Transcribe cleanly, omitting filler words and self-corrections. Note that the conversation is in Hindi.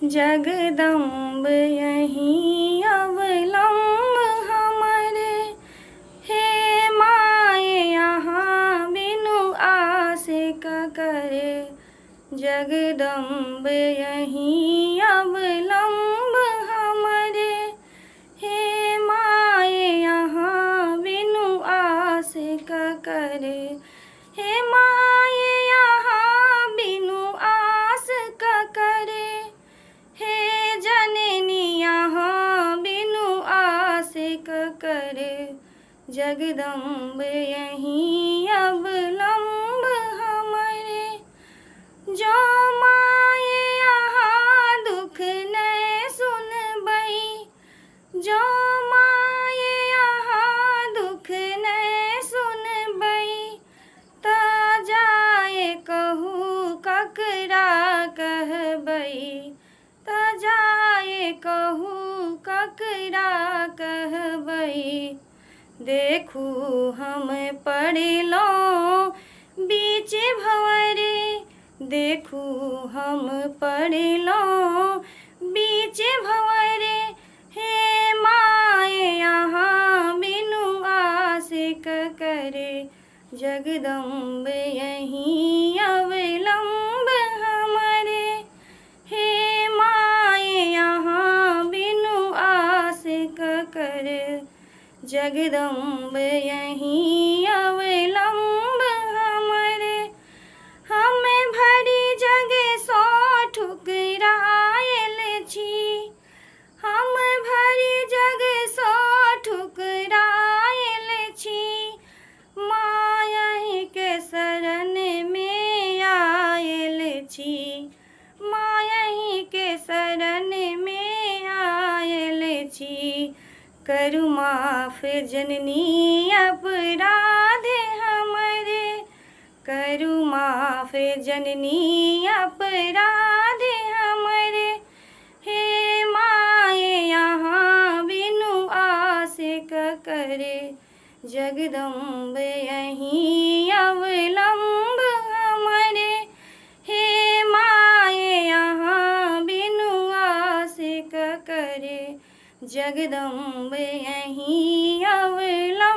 जगदम्ब यहीं अवलंब हमरे, हे माए यहाँ बिनु आस क करे। जगदम्ब यहीं अवलंब हमरे, हे माए यहाँ बिनु आस क करे। हे माए यहाँ बिनु आस क करे, हे जननी यहाँ बिनु आस क करे। जगदम्ब यहीं अवलंब हमरे, जो माए यहाँ दुख नै सुनबई। जो माए यहाँ दुख नै सुनबई, त जाए कहू ककरा कहबई। त जाए कहू ककरा कहबई। देखू हम पड़लों बीच भंवरे, देखू हम पड़लों बीच भंवरे। हे माए यहाँ बिनु आस क करे। जगदम्ब यहीं अवलंब हमरे, हे माए यहाँ बिनु आस क करे। जगदम्ब यहीं अवलंब हमरे, हम भरी जग सो ठुकरायल छी। हम भरी जग सो ठुकरायल छी, मायहि के शरण में आयल छी। मायहि के शरण में आयल छी। करु माफ जननी अपराध हमरे, करु माफ जननी अपराध हमरे। हे माए यहाँ बिनु आस क करे। जगदम्ब यहीं अवलंब हमरे, हे माए यहाँ बिनु आस क करे। जगदम्ब यहीं अवलंब